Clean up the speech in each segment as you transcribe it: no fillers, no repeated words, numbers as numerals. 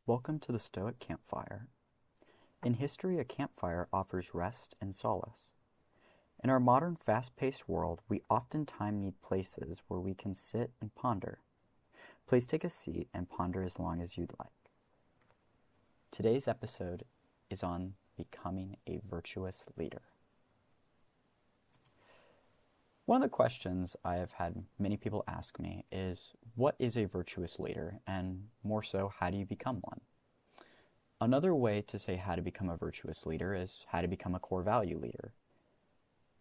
Welcome to the Stoic Campfire. In history, a campfire offers rest and solace. In our modern, fast-paced world, we oftentimes need places where we can sit and ponder. Please take a seat and ponder as long as you'd like. Today's episode is on becoming a virtuous leader. One of the questions I have had many people ask me is, what is a virtuous leader? And more so, how do you become one? Another way to say how to become a virtuous leader is how to become a core value leader.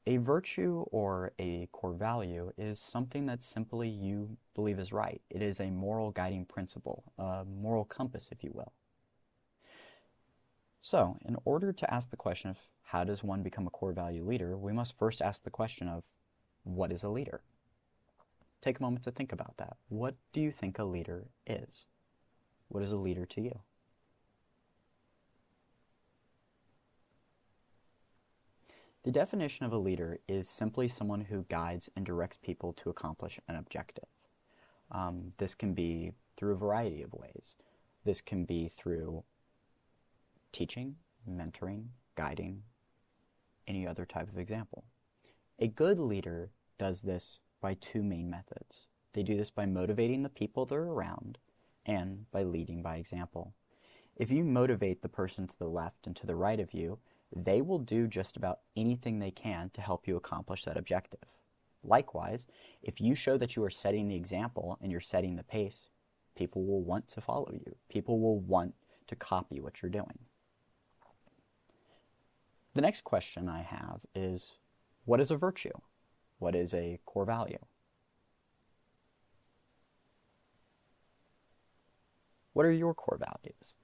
A virtue or a core value is something that simply you believe is right. It is a moral guiding principle, a moral compass, if you will. So, in order to ask the question of how does one become a core value leader, we must first ask the question of, what is a leader? Take a moment to think about that. What do you think a leader is? What is a leader to you? The definition of a leader is simply someone who guides and directs people to accomplish an objective. This can be through a variety of ways. This can be through teaching, mentoring, guiding, any other type of example. A good leader does this by two main methods. They do this by motivating the people they're around and by leading by example. If you motivate the person to the left and to the right of you, they will do just about anything they can to help you accomplish that objective. Likewise, if you show that you are setting the example and you're setting the pace, people will want to follow you. People will want to copy what you're doing. The next question I have is, what is a virtue? What is a core value? What are your core values?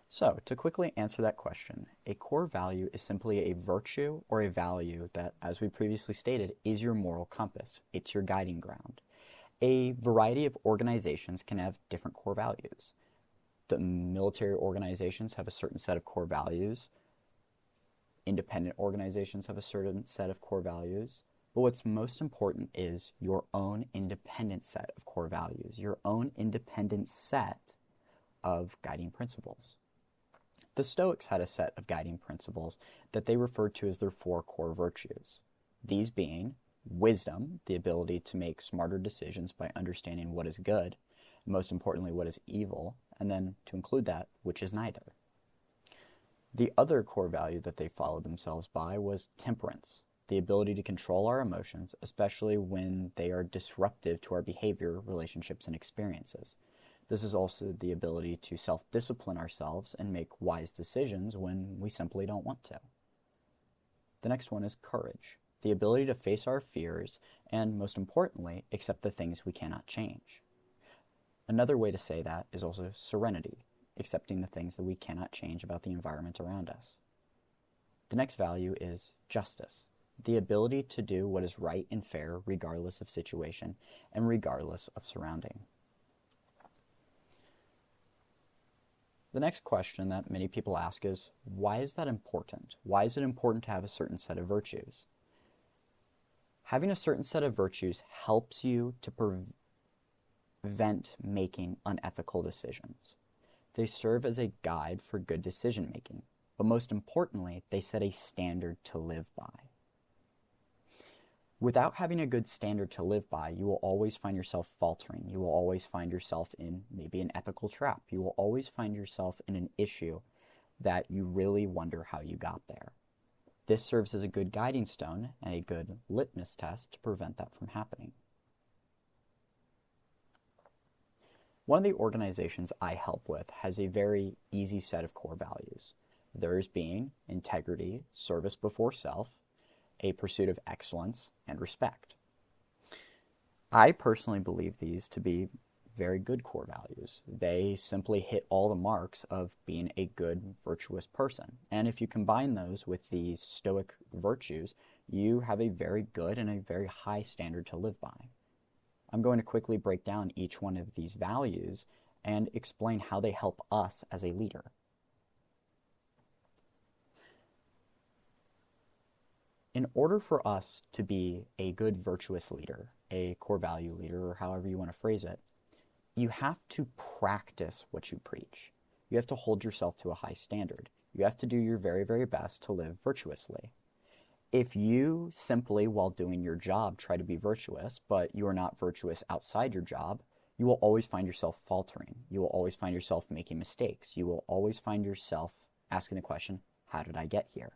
So, to quickly answer that question, a core value is simply a virtue or a value that, as we previously stated, is your moral compass. It's your guiding ground. A variety of organizations can have different core values. The military organizations have a certain set of core values. Independent organizations have a certain set of core values. But what's most important is your own independent set of core values, your own independent set of guiding principles. The Stoics had a set of guiding principles that they referred to as their four core virtues. These being wisdom, the ability to make smarter decisions by understanding what is good, and most importantly, what is evil, and then to include that, which is neither. The other core value that they followed themselves by was temperance, the ability to control our emotions, especially when they are disruptive to our behavior, relationships, and experiences. This is also the ability to self-discipline ourselves and make wise decisions when we simply don't want to. The next one is courage, the ability to face our fears and, most importantly, accept the things we cannot change. Another way to say that is also serenity, accepting the things that we cannot change about the environment around us. The next value is justice, the ability to do what is right and fair regardless of situation and regardless of surrounding. The next question that many people ask is, why is that important? Why is it important to have a certain set of virtues? Having a certain set of virtues helps you to prevent making unethical decisions. They serve as a guide for good decision making, but most importantly, they set a standard to live by. Without having a good standard to live by, you will always find yourself faltering. You will always find yourself in maybe an ethical trap. You will always find yourself in an issue that you really wonder how you got there. This serves as a good guiding stone and a good litmus test to prevent that from happening. One of the organizations I help with has a very easy set of core values. Theirs being integrity, service before self, a pursuit of excellence, and respect. I personally believe these to be very good core values. They simply hit all the marks of being a good, virtuous person. And if you combine those with the Stoic virtues, you have a very good and a very high standard to live by. I'm going to quickly break down each one of these values and explain how they help us as a leader. In order for us to be a good virtuous leader, a core value leader, or however you want to phrase it, you have to practice what you preach. You have to hold yourself to a high standard. You have to do your very, very best to live virtuously. If you simply, while doing your job, try to be virtuous, but you are not virtuous outside your job, you will always find yourself faltering. You will always find yourself making mistakes. You will always find yourself asking the question, how did I get here?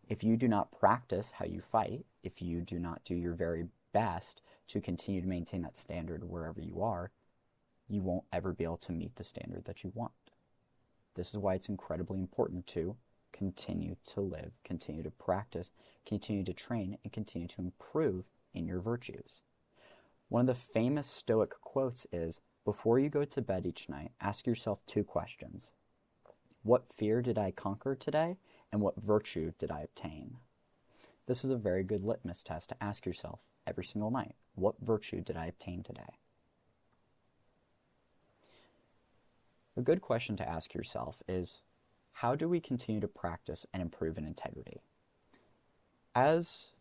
If you do not practice how you fight, if you do not do your very best to continue to maintain that standard wherever you are, you won't ever be able to meet the standard that you want. This is why it's incredibly important to continue to live, continue to practice, continue to train, and continue to improve in your virtues. One of the famous Stoic quotes is, before you go to bed each night, ask yourself 2 questions. What fear did I conquer today, and what virtue did I obtain? This is a very good litmus test to ask yourself every single night. What virtue did I obtain today? A good question to ask yourself is, how do we continue to practice and improve in integrity? As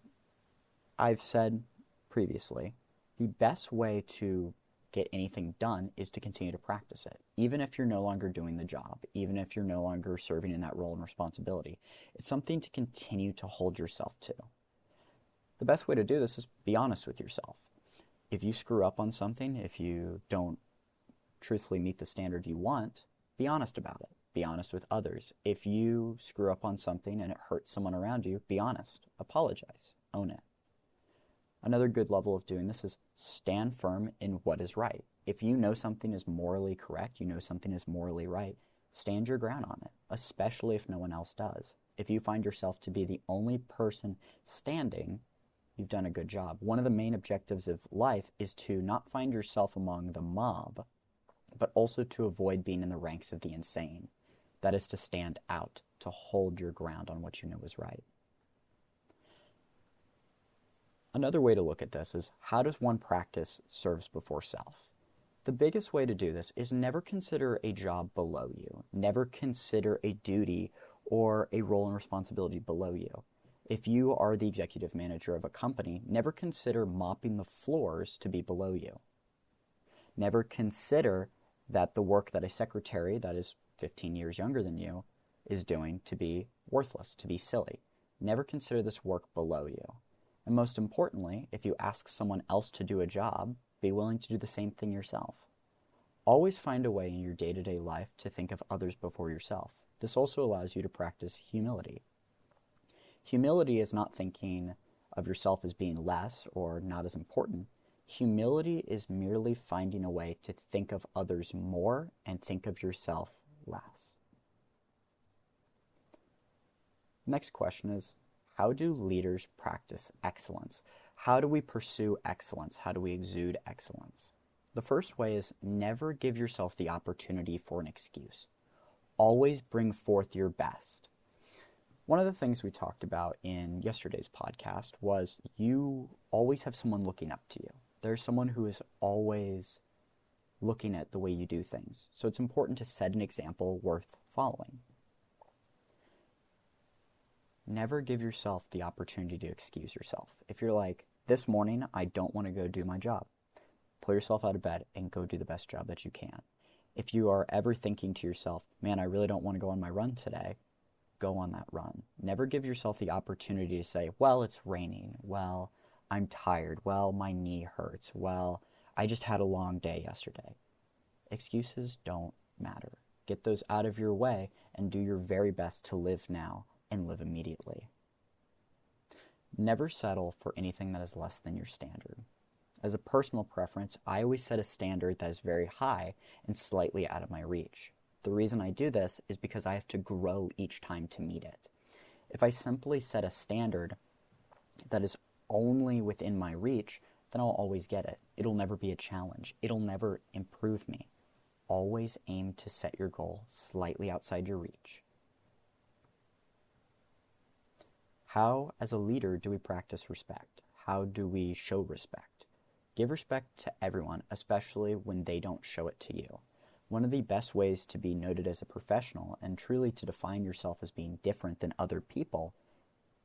I've said previously, the best way to get anything done is to continue to practice it. Even if you're no longer doing the job, even if you're no longer serving in that role and responsibility, it's something to continue to hold yourself to. The best way to do this is be honest with yourself. If you screw up on something, if you don't truthfully meet the standard you want, be honest about it. Be honest with others. If you screw up on something and it hurts someone around you, be honest. Apologize. Own it. Another good level of doing this is stand firm in what is right. If you know something is morally correct, you know something is morally right, stand your ground on it, especially if no one else does. If you find yourself to be the only person standing, you've done a good job. One of the main objectives of life is to not find yourself among the mob, but also to avoid being in the ranks of the insane. That is to stand out, to hold your ground on what you know is right. Another way to look at this is, how does one practice service before self? The biggest way to do this is never consider a job below you. Never consider a duty or a role and responsibility below you. If you are the executive manager of a company, never consider mopping the floors to be below you. Never consider that the work that a secretary that is 15 years younger than you is doing to be worthless, to be silly. Never consider this work below you. And most importantly, if you ask someone else to do a job, be willing to do the same thing yourself. Always find a way in your day-to-day life to think of others before yourself. This also allows you to practice humility. Humility is not thinking of yourself as being less or not as important. Humility is merely finding a way to think of others more and think of yourself less. Next question is, how do leaders practice excellence? How do we pursue excellence? How do we exude excellence? The first way is never give yourself the opportunity for an excuse. Always bring forth your best. One of the things we talked about in yesterday's podcast was you always have someone looking up to you. There's someone who is always looking at the way you do things. So it's important to set an example worth following. Never give yourself the opportunity to excuse yourself. If you're like, this morning I don't want to go do my job, pull yourself out of bed and go do the best job that you can. If you are ever thinking to yourself, man, I really don't want to go on my run today, go on that run. Never give yourself the opportunity to say, well, it's raining. Well, I'm tired. Well, my knee hurts. Well, I just had a long day yesterday. Excuses don't matter. Get those out of your way and do your very best to live now and live immediately. Never settle for anything that is less than your standard. As a personal preference, I always set a standard that is very high and slightly out of my reach. The reason I do this is because I have to grow each time to meet it. If I simply set a standard that is only within my reach, then I'll always get it. It'll never be a challenge. It'll never improve me. Always aim to set your goal slightly outside your reach. How, as a leader, do we practice respect? How do we show respect? Give respect to everyone, especially when they don't show it to you. One of the best ways to be noted as a professional and truly to define yourself as being different than other people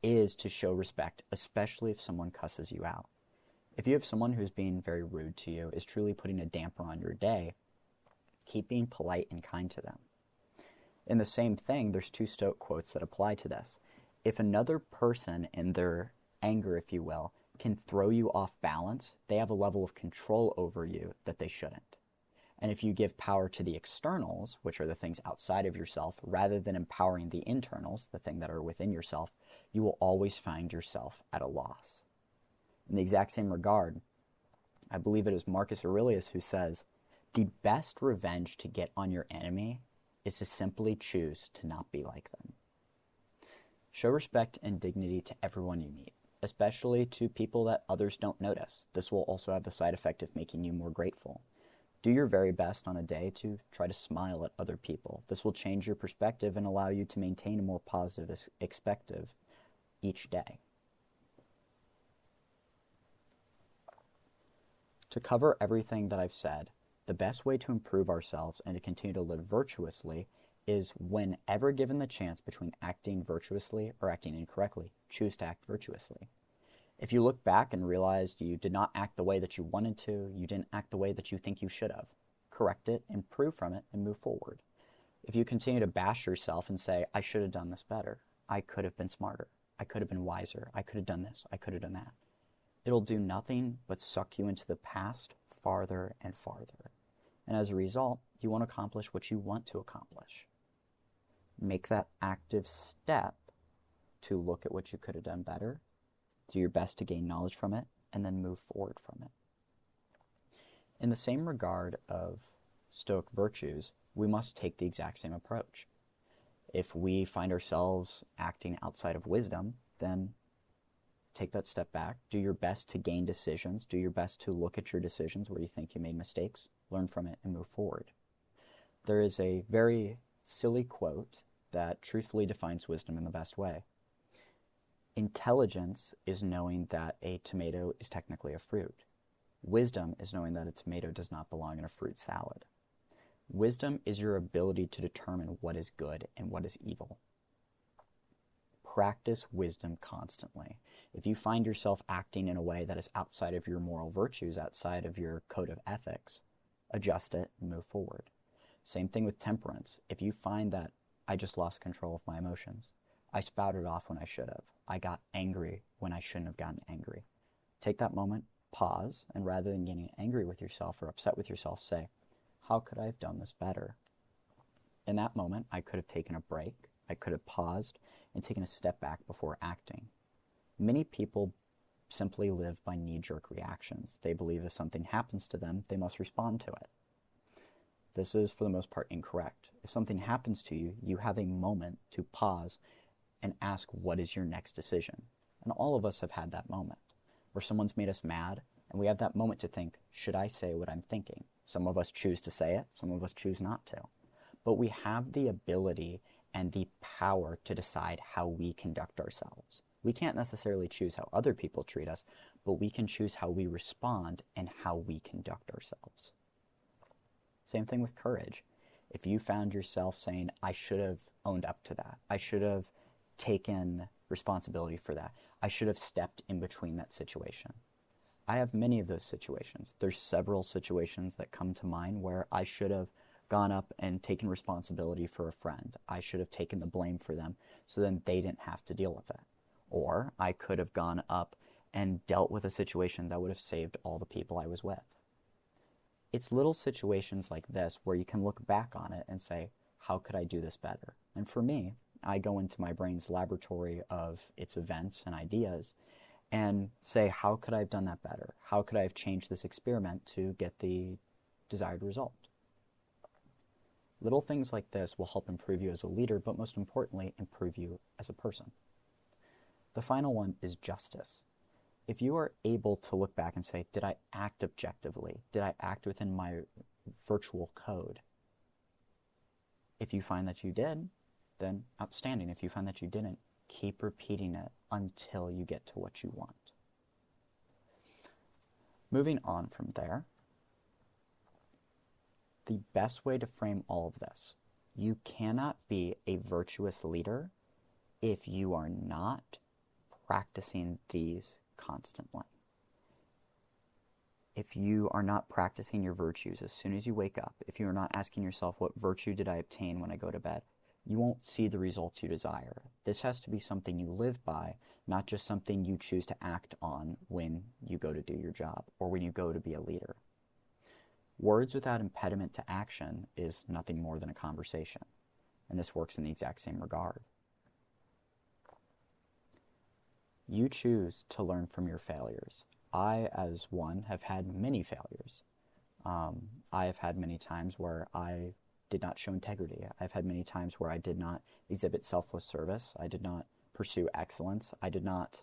is to show respect, especially if someone cusses you out. If you have someone who's being very rude to you, is truly putting a damper on your day, Keep being polite and kind to them. In the same thing, there's 2 Stoic quotes that apply to this. If another person in their anger, if you will, can throw you off balance, they have a level of control over you that they shouldn't. And if you give power to the externals, which are the things outside of yourself, rather than empowering the internals, the thing that are within yourself, you will always find yourself at a loss. In the exact same regard, I believe it is Marcus Aurelius who says, the best revenge to get on your enemy is to simply choose to not be like them. Show respect and dignity to everyone you meet, especially to people that others don't notice. This will also have the side effect of making you more grateful. Do your very best on a day to try to smile at other people. This will change your perspective and allow you to maintain a more positive perspective each day. To cover everything that I've said, the best way to improve ourselves and to continue to live virtuously is, whenever given the chance between acting virtuously or acting incorrectly, choose to act virtuously. If you look back and realized you did not act the way that you wanted to, you didn't act the way that you think you should have, correct it, improve from it, and move forward. If you continue to bash yourself and say, I should have done this better, I could have been smarter, I could have been wiser, I could have done this, I could have done that, it'll do nothing but suck you into the past farther and farther. And as a result, you won't accomplish what you want to accomplish. Make that active step to look at what you could have done better, do your best to gain knowledge from it, and then move forward from it. In the same regard of Stoic virtues, we must take the exact same approach. If we find ourselves acting outside of wisdom, then take that step back, do your best to gain decisions, do your best to look at your decisions where you think you made mistakes, learn from it, and move forward. There is a very silly quote that truthfully defines wisdom in the best way. Intelligence is knowing that a tomato is technically a fruit. Wisdom is knowing that a tomato does not belong in a fruit salad. Wisdom is your ability to determine what is good and what is evil. Practice wisdom constantly. If you find yourself acting in a way that is outside of your moral virtues, outside of your code of ethics, adjust it and move forward. Same thing with temperance. If you find that I just lost control of my emotions, I spouted off when I should have, I got angry when I shouldn't have gotten angry, take that moment, pause, and rather than getting angry with yourself or upset with yourself, say, how could I have done this better? In that moment, I could have taken a break, I could have paused and taken a step back before acting. Many people simply live by knee-jerk reactions. They believe if something happens to them, they must respond to it. This is, for the most part, incorrect. If something happens to you, you have a moment to pause and ask, what is your next decision? And all of us have had that moment where someone's made us mad, and we have that moment to think, should I say what I'm thinking? Some of us choose to say it, some of us choose not to. But we have the ability and the power to decide how we conduct ourselves. We can't necessarily choose how other people treat us, but we can choose how we respond and how we conduct ourselves. Same thing with courage. If you found yourself saying, I should have owned up to that, I should have taken responsibility for that, I should have stepped in between that situation. I have many of those situations. There's several situations that come to mind where I should have gone up and taken responsibility for a friend. I should have taken the blame for them so then they didn't have to deal with it. Or I could have gone up and dealt with a situation that would have saved all the people I was with. It's little situations like this where you can look back on it and say, how could I do this better? And for me, I go into my brain's laboratory of its events and ideas and say, how could I have done that better? How could I have changed this experiment to get the desired result? Little things like this will help improve you as a leader, but most importantly, improve you as a person. The final one is justice. If you are able to look back and say, did I act objectively? Did I act within my virtual code? If you find that you did, then outstanding. If you find that you didn't, keep repeating it until you get to what you want. Moving on from there, the best way to frame all of this, you cannot be a virtuous leader if you are not practicing these constantly. If you are not practicing your virtues as soon as you wake up, if you are not asking yourself, what virtue did I obtain when I go to bed, you won't see the results you desire. This has to be something you live by, not just something you choose to act on when you go to do your job or when you go to be a leader. Words without impediment to action is nothing more than a conversation, and this works in the exact same regard. You choose to learn from your failures. I, as one, have had many failures. I have had many times where I did not show integrity. I've had many times where I did not exhibit selfless service. I did not pursue excellence. I did not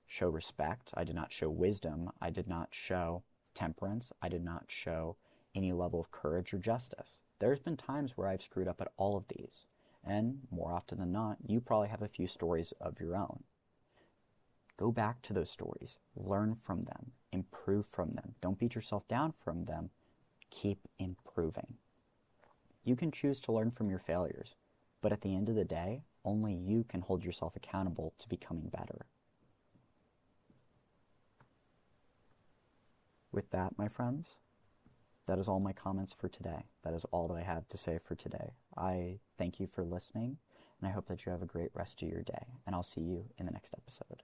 show respect. I did not show wisdom. I did not show temperance. I did not show any level of courage or justice. There's been times where I've screwed up at all of these. And more often than not, you probably have a few stories of your own. Go back to those stories, learn from them, improve from them. Don't beat yourself down from them. Keep improving. You can choose to learn from your failures, but at the end of the day, only you can hold yourself accountable to becoming better. With that, my friends, that is all my comments for today. That is all that I have to say for today. I thank you for listening, and I hope that you have a great rest of your day, and I'll see you in the next episode.